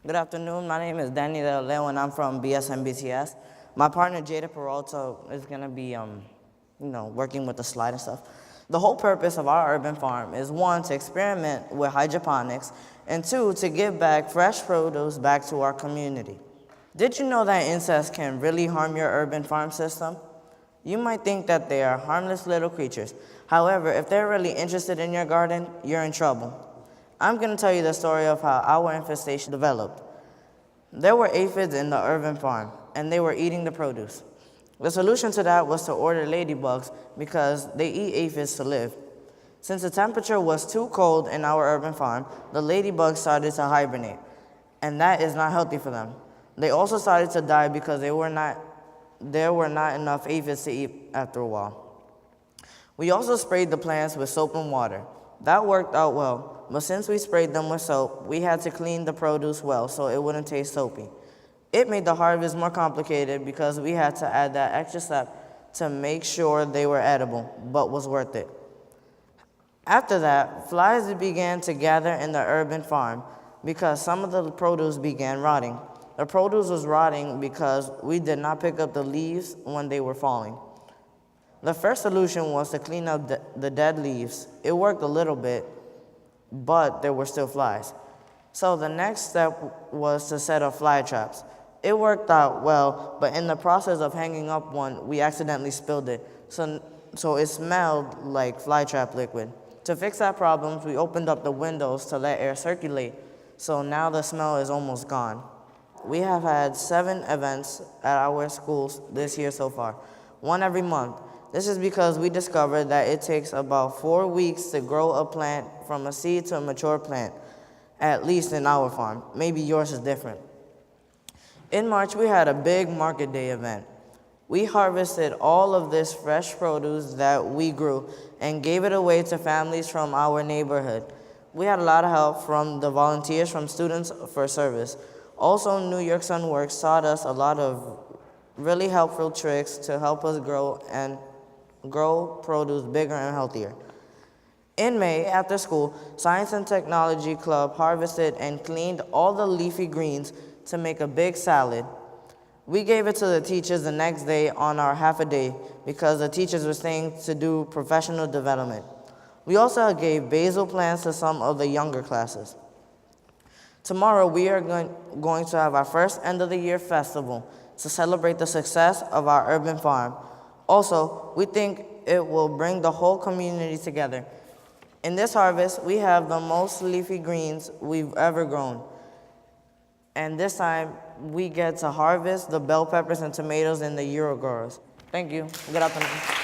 Good afternoon. My name is Danny Oleo, and I'm from BSMBTS. My partner Jada Peralta is gonna be, working with the slide and stuff. The whole purpose of our urban farm is one, to experiment with hydroponics, and two, to give back fresh produce back to our community. Did you know that insects can really harm your urban farm system? You might think that they are harmless little creatures. However, if they're really interested in your garden, you're in trouble. I'm going to tell you the story of how our infestation developed. There were aphids in the urban farm, and they were eating the produce. The solution to that was to order ladybugs because they eat aphids to live. Since the temperature was too cold in our urban farm, the ladybugs started to hibernate, and that is not healthy for them. They also started to die because there were not enough aphids to eat after a while. We also sprayed the plants with soap and water. That worked out well, but since we sprayed them with soap, we had to clean the produce well so it wouldn't taste soapy. It made the harvest more complicated because we had to add that extra step to make sure they were edible, but was worth it. After that, flies began to gather in the urban farm because some of the produce began rotting. The produce was rotting because we did not pick up the leaves when they were falling. The first solution was to clean up the dead leaves. It worked a little bit, but there were still flies. So the next step was to set up fly traps. It worked out well, but in the process of hanging up one, we accidentally spilled it, so it smelled like fly trap liquid. To fix that problem, we opened up the windows to let air circulate, so now the smell is almost gone. We have had 7 events at our schools this year so far, one every month. This is because we discovered that it takes about 4 weeks to grow a plant from a seed to a mature plant, at least in our farm. Maybe yours is different. In March, we had a big market day event. We harvested all of this fresh produce that we grew and gave it away to families from our neighborhood. We had a lot of help from the volunteers from Students for Service. Also, New York Sun Works taught us a lot of really helpful tricks to help us grow produce bigger and healthier. In May, after school, Science and Technology Club harvested and cleaned all the leafy greens to make a big salad. We gave it to the teachers the next day on our half a day because the teachers were staying to do professional development. We also gave basil plants to some of the younger classes. Tomorrow, we are going to have our first end-of-the-year festival to celebrate the success of our urban farm. Also, we think it will bring the whole community together. In this harvest, we have the most leafy greens we've ever grown. And this time, we get to harvest the bell peppers and tomatoes in the Euro growers. Thank you. Good afternoon.